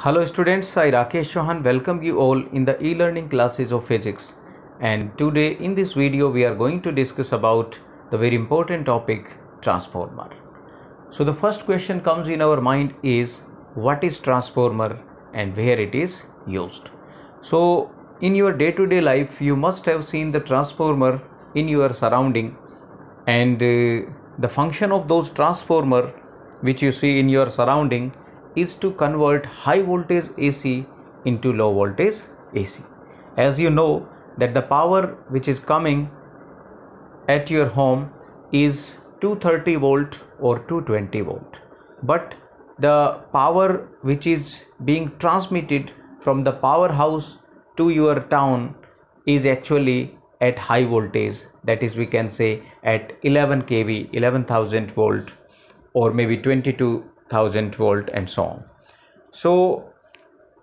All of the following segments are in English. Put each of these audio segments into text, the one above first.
Hello students, I Rakesh Chauhan welcome you all in the e-learning classes of physics, and today in this video we are going to discuss about the very important topic transformer. So the first question comes in our mind is what is transformer and where it is used. So in your day-to-day life you must have seen the transformer in your surrounding, and the function of those transformer which you see in your surrounding is to convert high voltage AC into low voltage AC. As you know that the power which is coming at your home is 230 volt or 220 volt, but the power which is being transmitted from the powerhouse to your town is actually at high voltage, that is we can say at 11 kV, 11,000 volt, or maybe 22,000 volt and so on. So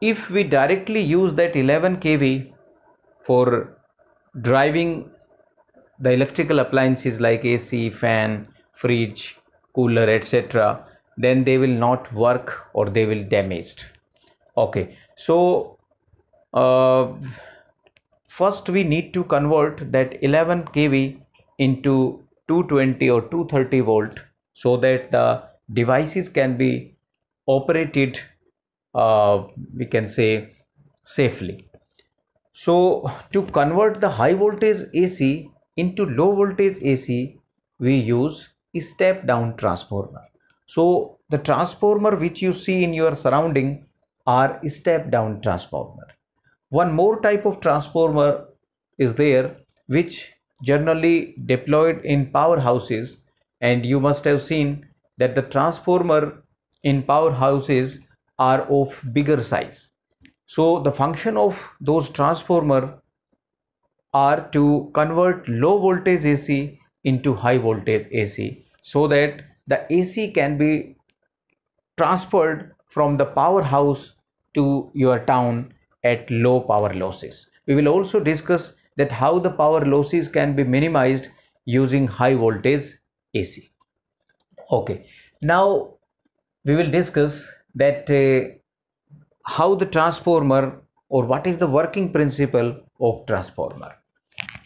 if we directly use that 11 kV for driving the electrical appliances like AC, fan, fridge, cooler, etc., then they will not work or they will damaged. Okay, so first we need to convert that 11 kV into 220 or 230 volt so that the devices can be operated, we can say, safely. So to convert the high voltage AC into low voltage AC, we use a step down transformer. So the transformer which you see in your surrounding are step down transformer. One more type of transformer is there which generally deployed in powerhouses, and you must have seen that the transformer in powerhouses are of bigger size. So the function of those transformer are to convert low voltage AC into high voltage AC so that the AC can be transferred from the powerhouse to your town at low power losses. We will also discuss that how the power losses can be minimized using high voltage AC. Okay, now we will discuss that how the transformer, or what is the working principle of transformer.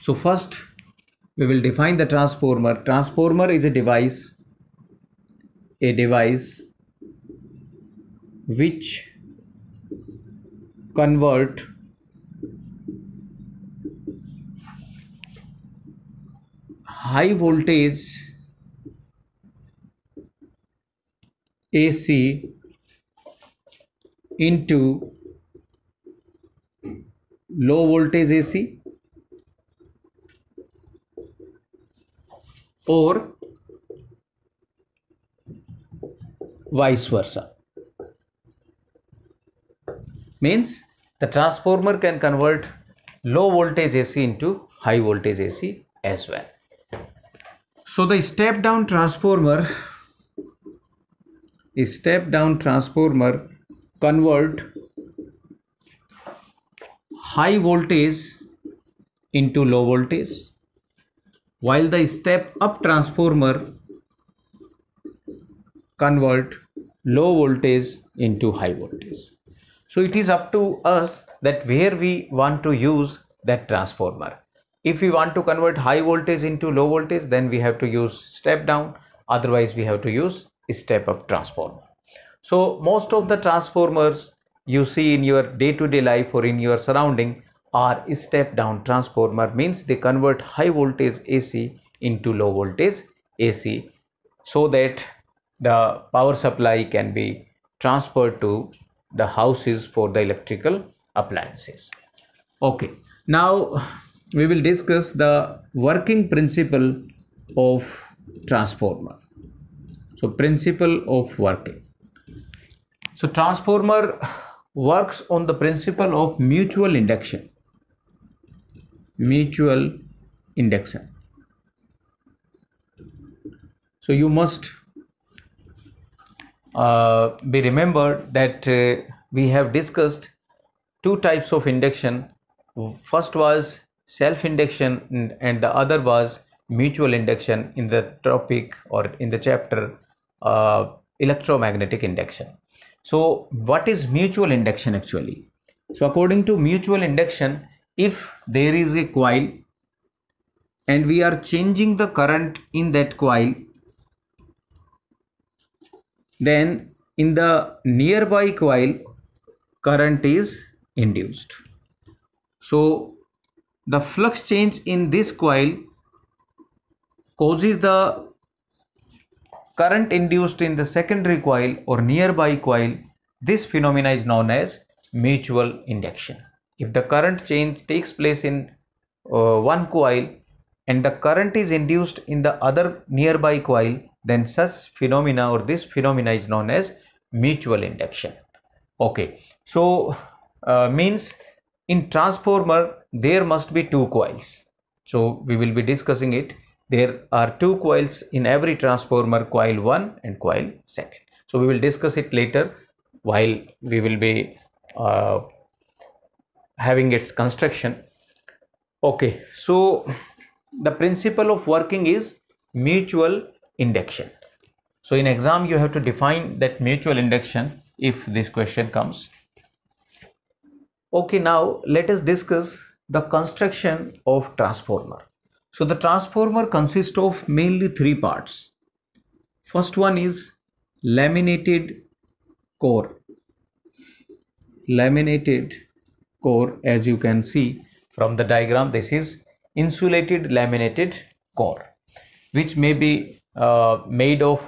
So first we will define the transformer. Transformer is a device which convert high voltage AC into low voltage AC, or vice versa. Means the transformer can convert low voltage AC into high voltage AC as well. So the step down transformer convert high voltage into low voltage, while the step up transformer convert low voltage into high voltage. So it is up to us that where we want to use that transformer. If we want to convert high voltage into low voltage, then we have to use step down, otherwise we have to use step up transformer. So most of the transformers you see in your day-to-day life or in your surrounding are step down transformer, means they convert high voltage AC into low voltage AC so that the power supply can be transferred to the houses for the electrical appliances. Okay, now we will discuss the working principle of transformer. So principle of working. So transformer works on the principle of mutual induction. So you must be remembered that we have discussed two types of induction. First was self induction and the other was mutual induction in the topic or in the chapter electromagnetic induction. So what is mutual induction actually? So according to mutual induction, if there is a coil and we are changing the current in that coil, then in the nearby coil current is induced. So the flux change in this coil causes the current induced in the secondary coil or nearby coil. This phenomena is known as mutual induction. If the current change takes place in one coil and the current is induced in the other nearby coil, then such phenomena or this phenomena is known as mutual induction. Okay, so means in transformer there must be two coils. So we will be discussing it. There are two coils in every transformer, coil 1 and coil 2. So we will discuss it later while we will be having its construction. Okay, so the principle of working is mutual induction. So in exam you have to define that mutual induction if this question comes. Okay, now let us discuss the construction of transformer. So the transformer consists of mainly three parts. First one is laminated core. Laminated core, as you can see from the diagram, this is insulated laminated core, which may be made of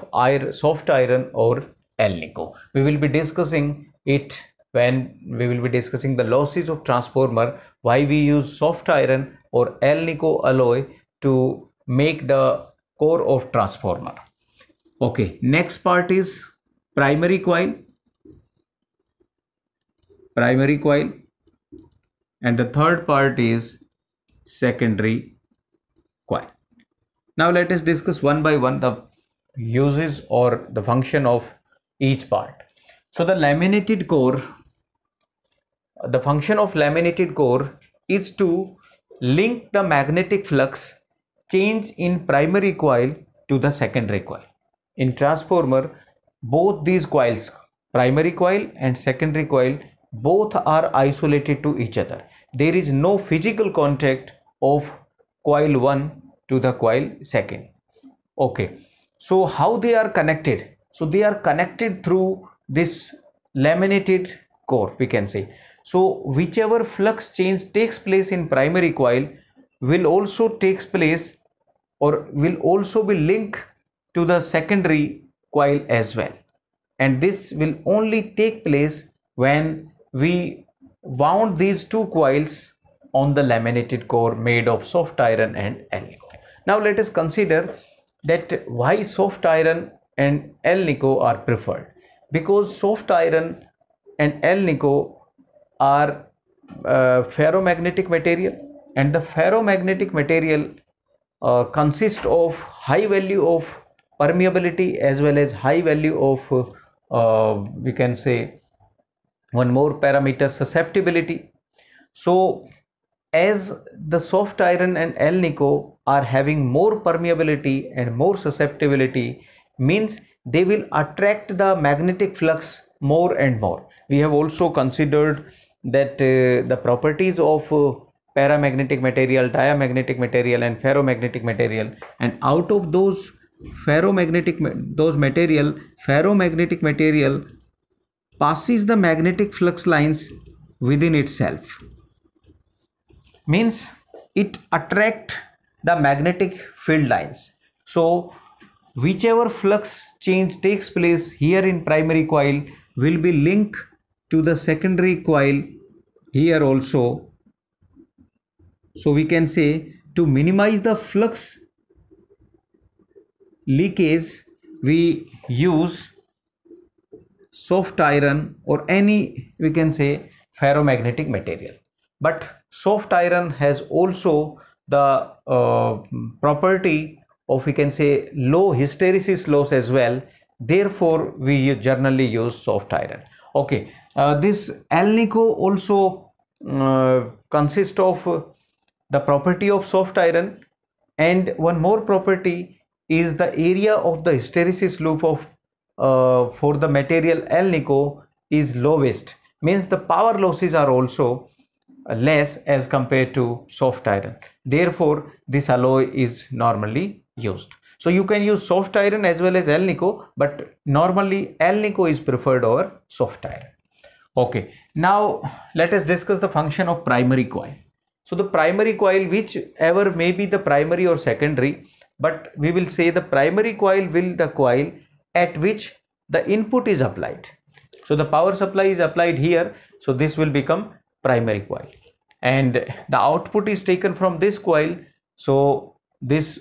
soft iron or Alnico. We will be discussing it when we will be discussing the losses of transformer, why we use soft iron or Alnico alloy to make the core of transformer. Okay, next part is primary coil. Primary coil, and the third part is secondary coil. Now let us discuss one by one the uses or the function of each part. So the laminated core, the function of laminated core is to link the magnetic flux change in primary coil to the secondary coil. In transformer, both these coils, primary coil and secondary coil, both are isolated to each other. There is no physical contact of coil 1 to the coil 2. Okay, so how they are connected? So they are connected through this laminated core, we can say. So whichever flux change takes place in primary coil will also takes place or will also be linked to the secondary coil as well, and this will only take place when we wound these two coils on the laminated core made of soft iron and Alnico. Now let us consider that why soft iron and Alnico are preferred. Because soft iron and Alnico are ferromagnetic material, and the ferromagnetic material consists of high value of permeability as well as high value of we can say one more parameter, susceptibility. So as the soft iron and Alnico are having more permeability and more susceptibility, means they will attract the magnetic flux more and more. We have also considered that the properties of paramagnetic material, diamagnetic material and ferromagnetic material, and out of those ferromagnetic material passes the magnetic flux lines within itself, means it attract the magnetic field lines. So whichever flux change takes place here in primary coil will be linked to the secondary coil here also. So we can say to minimize the flux leakage we use soft iron or any, we can say, ferromagnetic material. But soft iron has also the property of, we can say, low hysteresis loss as well. Therefore we generally use soft iron. Okay, this Alnico also consists of the property of soft iron, and one more property is the area of the hysteresis loop of for the material Alnico is lowest, means the power losses are also less as compared to soft iron. Therefore, this alloy is normally used. So you can use soft iron as well as Alnico, but normally Alnico is preferred over soft iron. Okay, now let us discuss the function of primary coil. So the primary coil, whichever may be the primary or secondary, but we will say the primary coil will the coil at which the input is applied. So the power supply is applied here, so this will become primary coil, and the output is taken from this coil, so this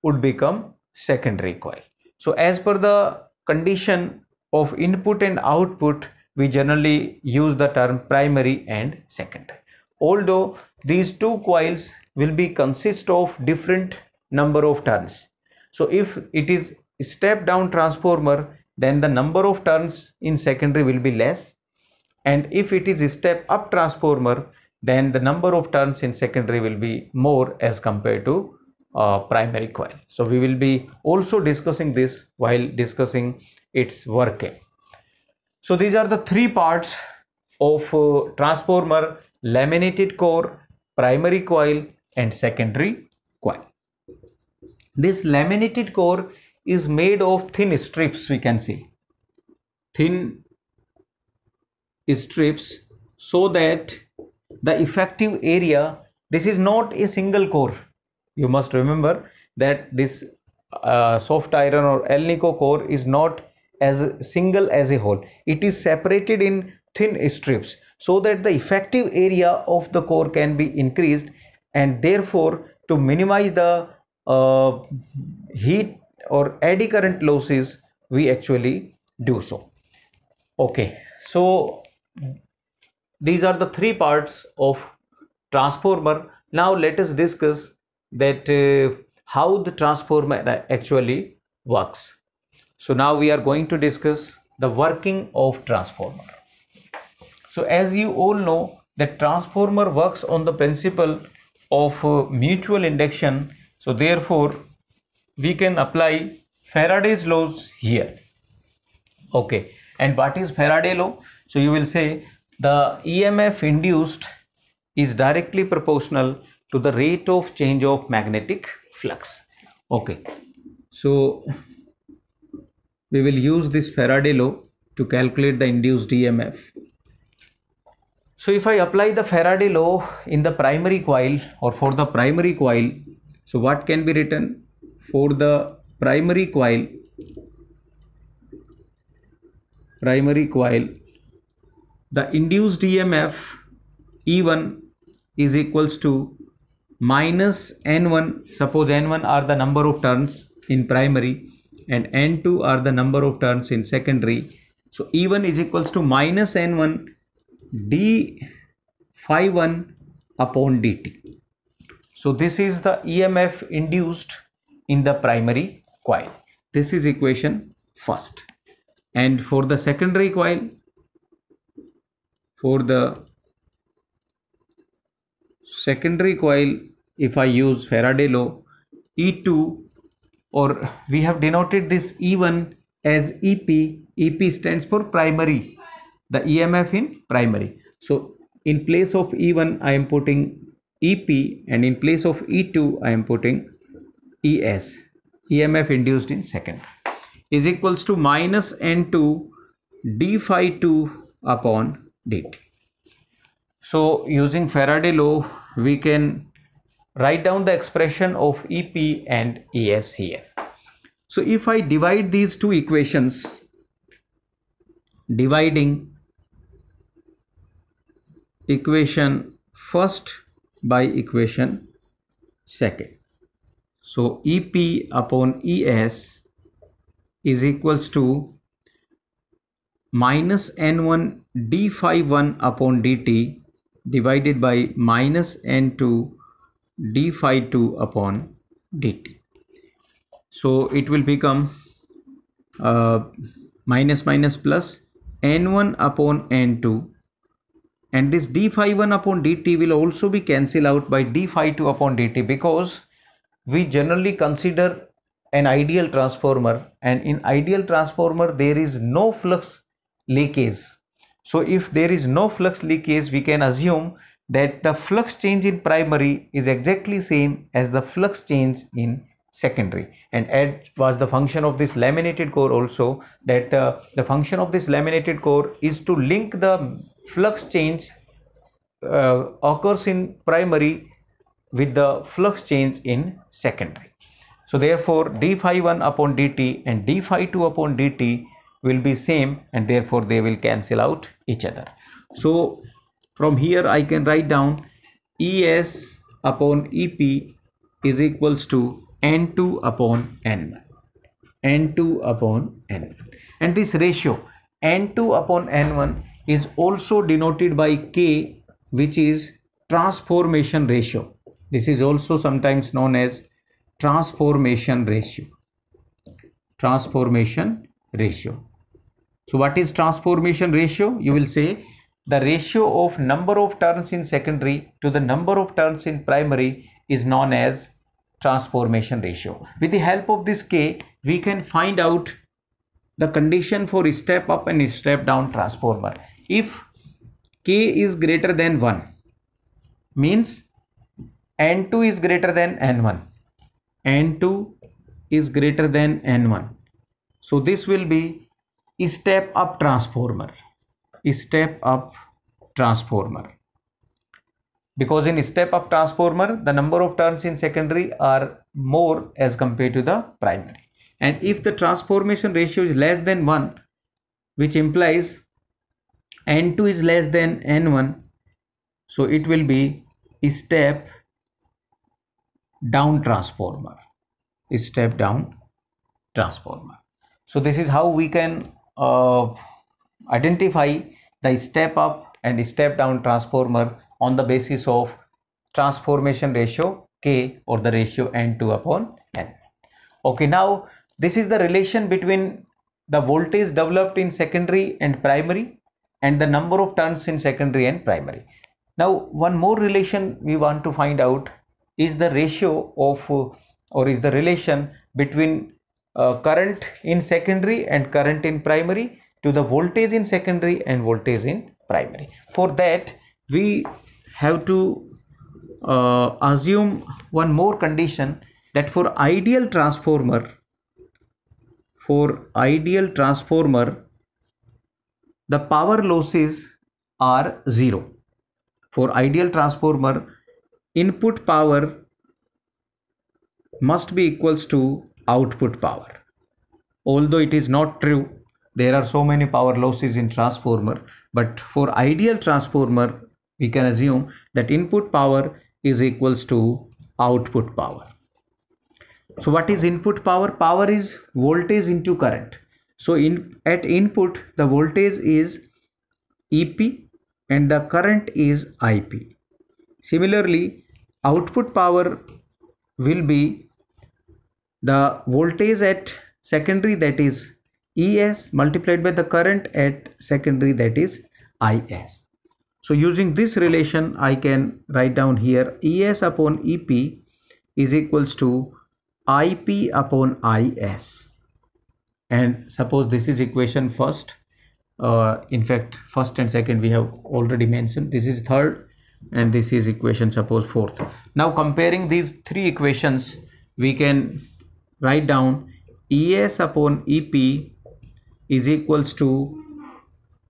would become secondary coil. So as per the condition of input and output, we generally use the term primary and secondary, although these two coils will be consist of different number of turns. So if it is step down transformer, then the number of turns in secondary will be less, and if it is a step up transformer, then the number of turns in secondary will be more as compared to primary coil. So we will be also discussing this while discussing its working. So these are the three parts of transformer: laminated core, primary coil and secondary coil. This laminated core is made of thin strips, we can see thin strips, so that the effective area, this is not a single core. You must remember that this soft iron or Alnico core is not as single as a whole. It is separated in thin strips so that the effective area of the core can be increased, and therefore to minimize the heat or eddy current losses, we actually do so. Okay, so these are the three parts of transformer. Now let us discuss that how the transformer actually works. So now we are going to discuss the working of transformer. So as you all know that transformer works on the principle of mutual induction. So therefore we can apply Faraday's laws here. Okay, and what is Faraday law? So you will say the EMF induced is directly proportional to the rate of change of magnetic flux. Okay, so we will use this Faraday law to calculate the induced EMF. So if I apply the Faraday law in the primary coil or for the primary coil, so what can be written for the primary coil? The induced EMF E1 is equals to minus N1. Suppose N1 are the number of turns in primary and N2 are the number of turns in secondary. So E1 is equals to minus N1 d phi 1 upon dt. So this is the EMF induced in the primary coil. This is equation first. And for the secondary coil, if I use Faraday law, E2, or we have denoted this E1 as EP. EP stands for primary, the EMF in primary. So in place of E1 I am putting EP, and in place of E2 I am putting ES, EMF induced in second, is equals to minus N2 d phi 2 upon dt. So using Faraday law we can write down the expression of EP and ES here. So if I divide these two equations, dividing equation first by equation second, so EP upon ES is equals to minus N1 d phi 1 upon dt divided by minus N2 d phi 2 upon dt. So it will become minus minus plus N1 upon N2, and this d phi 1 upon dt will also be cancelled out by d phi 2 upon dt, because we generally consider an ideal transformer, and in ideal transformer there is no flux leakage. So if there is no flux leakage, we can assume that the flux change in primary is exactly same as the flux change in secondary. And as was the function of this laminated core also, that the function of this laminated core is to link the flux change occurs in primary with the flux change in secondary. So therefore d phi 1 upon dt and d phi 2 upon dt will be same, and therefore they will cancel out each other. So from here I can write down Es upon Ep is equals to N2 upon N1. N2 upon N1. And this ratio N2 upon N1 is also denoted by K, which is transformation ratio. This is also sometimes known as transformation ratio. Transformation ratio. So what is transformation ratio? You will say the ratio of number of turns in secondary to the number of turns in primary is known as transformation ratio. With the help of this K, we can find out the condition for step up and step down transformer. If K is greater than 1, means N2 is greater than N1. N2 is greater than N1. So this will be step up transformer. Step up transformer. Because in step up transformer, the number of turns in secondary are more as compared to the primary. And if the transformation ratio is less than 1, which implies N2 is less than N1, so it will be step down transformer. Step down transformer. So this is how we can identify the step up and step down transformer on the basis of transformation ratio K, or the ratio N2 upon N. Okay, now this is the relation between the voltage developed in secondary and primary and the number of turns in secondary and primary. Now one more relation we want to find out is the ratio of or is the relation between current in secondary and current in primary to the voltage in secondary and voltage in primary. For that we have to assume one more condition, that for ideal transformer the power losses are 0. For ideal transformer, input power must be equals to output power. Although it is not true, there are so many power losses in transformer, but for ideal transformer we can assume that input power is equals to output power. So what is input power? Power is voltage into current. So at input the voltage is EP and the current is IP. Similarly, output power will be the voltage at secondary, that is ES, multiplied by the current at secondary, that is IS. So using this relation I can write down here ES upon EP is equals to IP upon IS. And suppose this is equation first, in fact first and second we have already mentioned, this is third, and this is equation suppose fourth. Now comparing these three equations, we can write down ES upon EP is equals to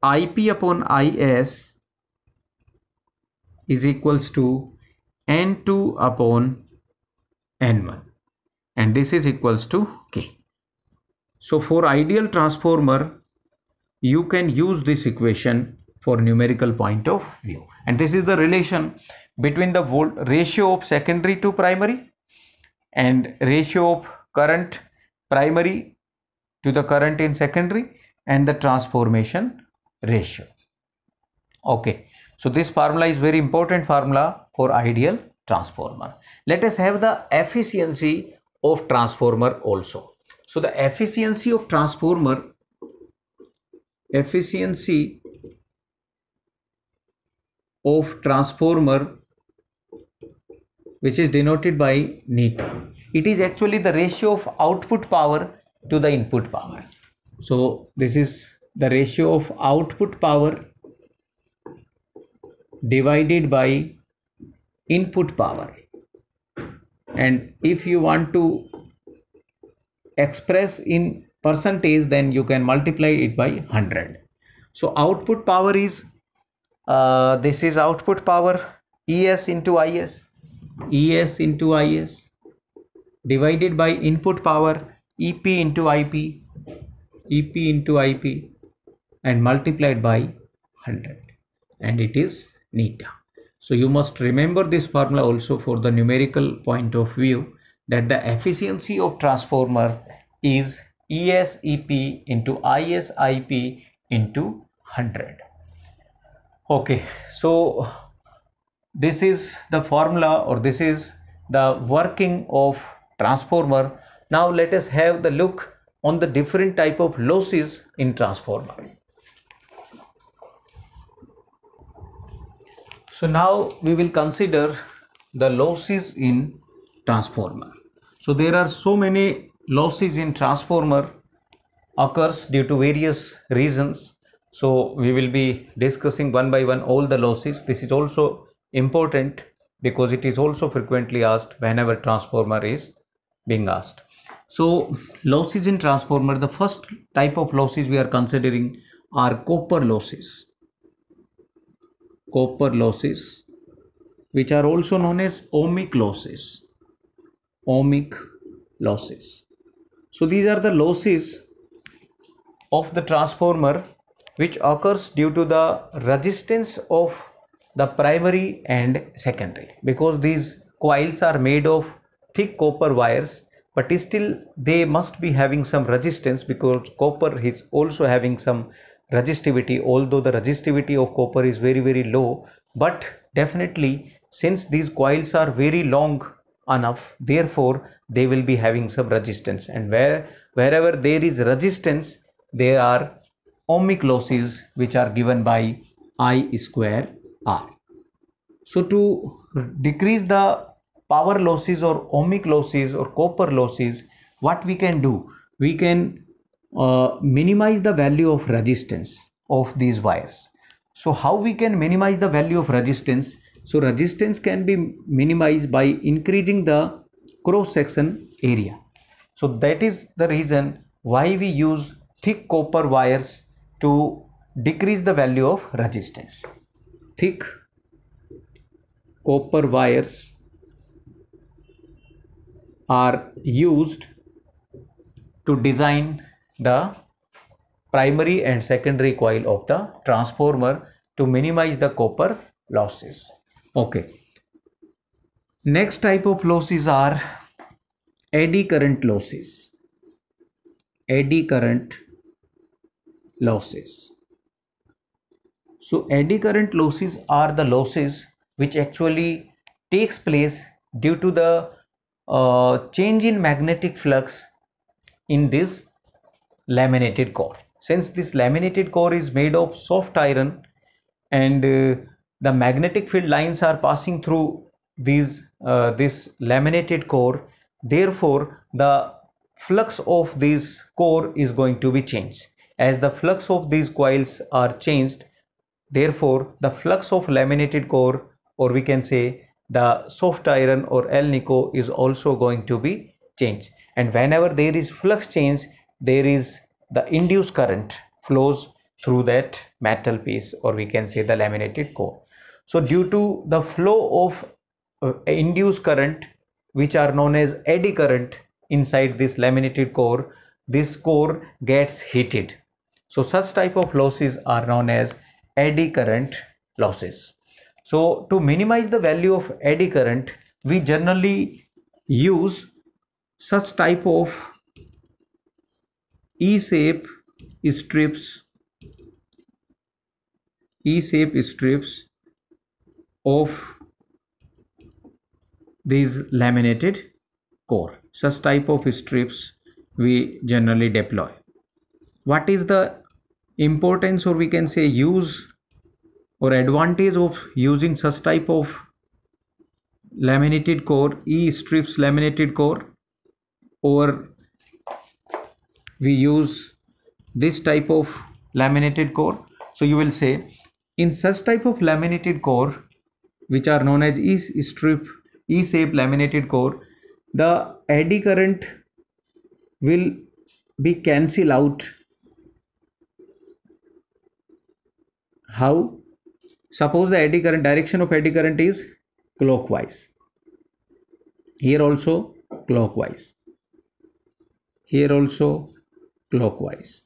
IP upon IS is equals to N2 upon N1, and this is equals to K. So for ideal transformer you can use this equation for numerical point of view, and this is the relation between the ratio of secondary to primary and ratio of current primary to the current in secondary and the transformation ratio. Okay, so this formula is very important formula for ideal transformer. Let us have the efficiency of transformer also. So the efficiency of transformer, which is denoted by neta. It is actually the ratio of output power to the input power. So this is the ratio of output power divided by input power, and if you want to express in percentage, then you can multiply it by 100. So output power is this is output power ES into IS, ES into IS divided by input power EP into IP, EP into IP, and multiplied by 100, and it is neta. So you must remember this formula also for the numerical point of view, that the efficiency of transformer is ES/EP into IS/IP into 100. Okay, so this is the formula, or this is the working of transformer. Now let us have the look on the different type of losses in transformer. So now we will consider the losses in transformer. So there are so many losses in transformer occurs due to various reasons. So we will be discussing one by one all the losses. This is also important because it is also frequently asked whenever transformer is being asked. So losses in transformer, the first type of losses we are considering are copper losses. Copper losses, which are also known as ohmic losses. Ohmic losses. So these are the losses of the transformer which occurs due to the resistance of the primary and secondary, because these coils are made of thick copper wires, but still they must be having some resistance, because copper is also having some resistivity, although the resistivity of copper is very low. But definitely, since these coils are very long enough, therefore they will be having some resistance, and wherever there is resistance, there are ohmic losses which are given by I square R. So to decrease the power losses or ohmic losses or copper losses, what we can do? We can minimize the value of resistance of these wires. So how we can minimize the value of resistance? So resistance can be minimized by increasing the cross section area. So that is the reason why we use thick copper wires to decrease the value of resistance. Thick copper wires are used to design the primary and secondary coil of the transformer to minimize the copper losses. Okay. Next type of losses are eddy current losses. Eddy current losses. So eddy current losses are the losses which actually takes place due to the change in magnetic flux in this laminated core. Since this laminated core is made of soft iron, and the magnetic field lines are passing through these this laminated core, therefore the flux of this core is going to be changed. As the flux of these coils are changed, therefore the flux of laminated core, or we can say the soft iron or Alnico, is also going to be changed. And whenever there is flux change, there is the induced current flows through that metal piece, or we can say the laminated core. So due to the flow of induced current, which are known as eddy current inside this laminated core, this core gets heated. So such type of losses are known as eddy current losses. So to minimize the value of eddy current, we generally use such type of E-shape strips of these laminated core. Such type of strips we generally deploy. What is the importance, or we can say use or advantage of using such type of laminated core, E-strips laminated core? or we use this type of laminated core. So you will say in such type of laminated core which are known as E-shaped laminated core, the eddy current will be cancelled out. How? Suppose the eddy current, direction of eddy current is clockwise. Here also clockwise. Here also clockwise.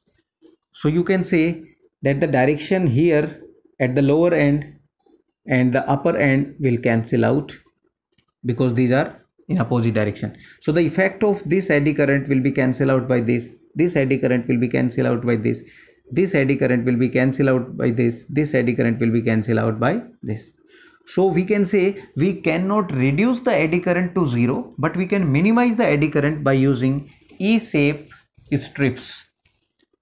So you can say that the direction here at the lower end and the upper end will cancel out because these are in opposite direction. So the effect of this eddy current will be cancelled out by this. This eddy current will be cancelled out by this. This eddy current will be cancelled out by this. This eddy current will be cancelled out by this. So we can say we cannot reduce the eddy current to zero, but we can minimize the eddy current by using E-shaped strips.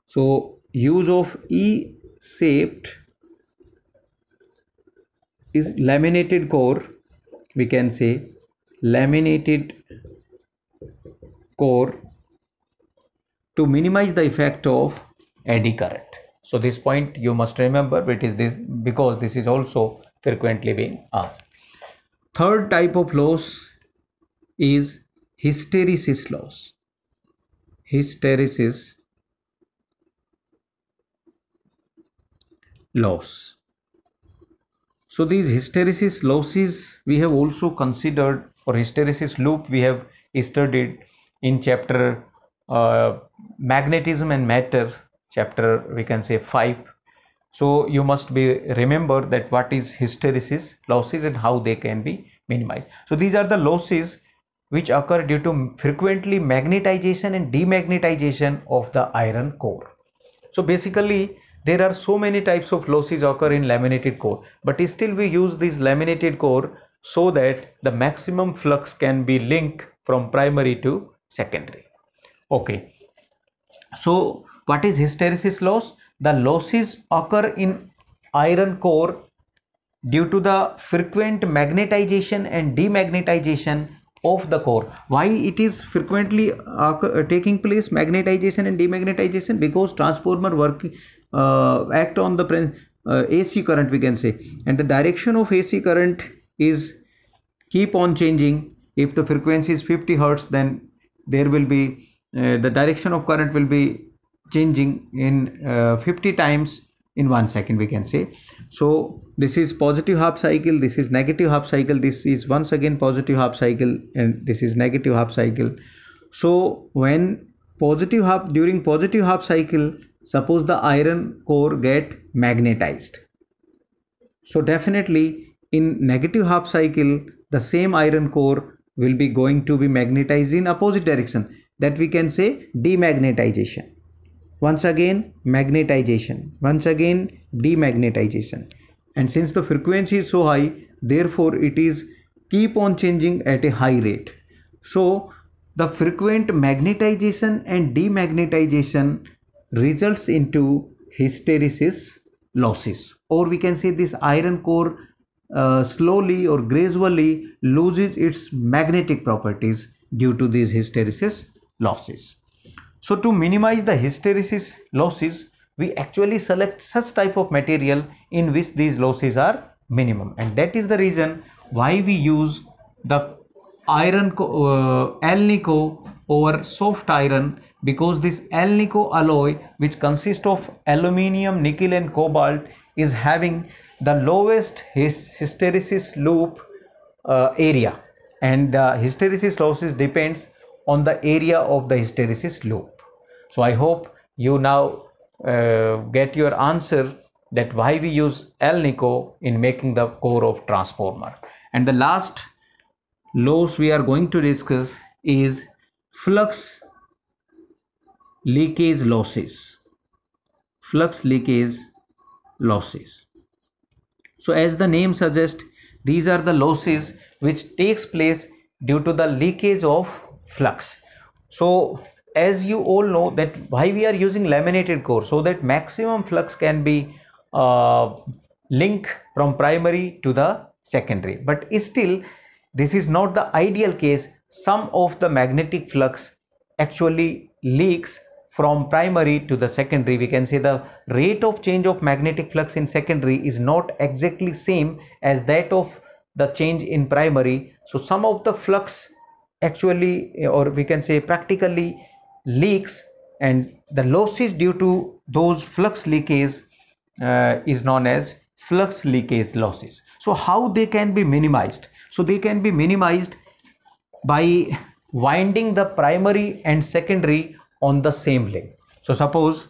So use of E-shaped is laminated core. We can say laminated core to minimize the effect of eddy current. So this point you must remember, it is this because this is also frequently being asked. Third type of loss is hysteresis loss. Hysteresis loss. So these hysteresis losses we have also considered, or hysteresis loop we have studied in chapter magnetism and matter, chapter we can say 5. So you must be remember that what is hysteresis losses and how they can be minimized. So these are the losses which occur due to frequently magnetization and demagnetization of the iron core. So basically there are so many types of losses occur in laminated core, but still we use this laminated core so that the maximum flux can be linked from primary to secondary. Okay, so what is hysteresis loss? The losses occur in iron core due to the frequent magnetization and demagnetization of the core. Why it is frequently taking place, magnetization and demagnetization? Because transformer act on the AC current, we can say, and the direction of AC current is keep on changing. If the frequency is 50 hertz, then there will be the direction of current will be changing in 50 times in 1 second, we can say. So this is positive half cycle, this is negative half cycle, this is once again positive half cycle, and this is negative half cycle. So when during positive half cycle, suppose the iron core get magnetized, so definitely in negative half cycle the same iron core will be going to be magnetized in opposite direction, that we can say demagnetization. Once again magnetization, once again demagnetization, and since the frequency is so high, therefore it is keep on changing at a high rate. So the frequent magnetization and demagnetization results into hysteresis losses, or we can say this iron core slowly or gradually loses its magnetic properties due to these hysteresis losses. So to minimize the hysteresis losses, we actually select such type of material in which these losses are minimum, and that is the reason why we use the iron Alnico over soft iron, because this Alnico alloy, which consists of aluminium, nickel and cobalt, is having the lowest hysteresis loop area, and the hysteresis losses depends on the area of the hysteresis loop. So I hope you now get your answer that why we use Alnico in making the core of transformer. And the last loss we are going to discuss is flux leakage losses. Flux leakage losses. So as the name suggests, these are the losses which takes place due to the leakage of flux. So as you all know that why we are using laminated core, so that maximum flux can be linked from primary to the secondary, but still this is not the ideal case. Some of the magnetic flux actually leaks from primary to the secondary, we can say the rate of change of magnetic flux in secondary is not exactly same as that of the change in primary. So some of the flux actually, or we can say practically, leaks, and the losses due to those flux leakage is known as flux leakage losses. So how they can be minimized? So they can be minimized by winding the primary and secondary on the same link. So suppose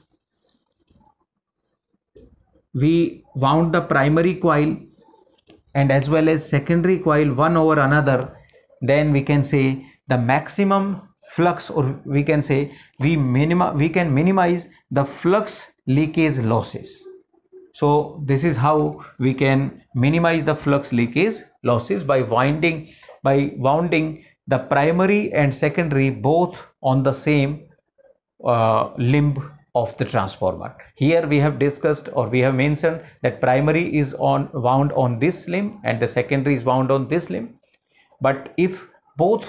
we wound the primary coil and as well as secondary coil one over another, then we can say the maximum flux, or we can say we can minimize the flux leakage losses. So this is how we can minimize the flux leakage losses by wounding the primary and secondary both on the same limb of the transformer. Here we have discussed, or we have mentioned, that primary is wound on this limb and the secondary is wound on this limb. But if both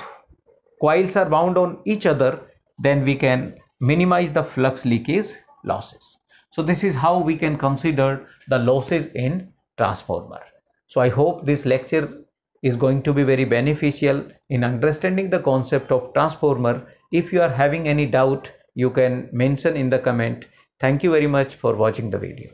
coils are wound on each other, then we can minimize the flux leakage losses. So this is how we can consider the losses in transformer. So I hope this lecture is going to be very beneficial in understanding the concept of transformer. If you are having any doubt, you can mention in the comment. Thank you very much for watching the video.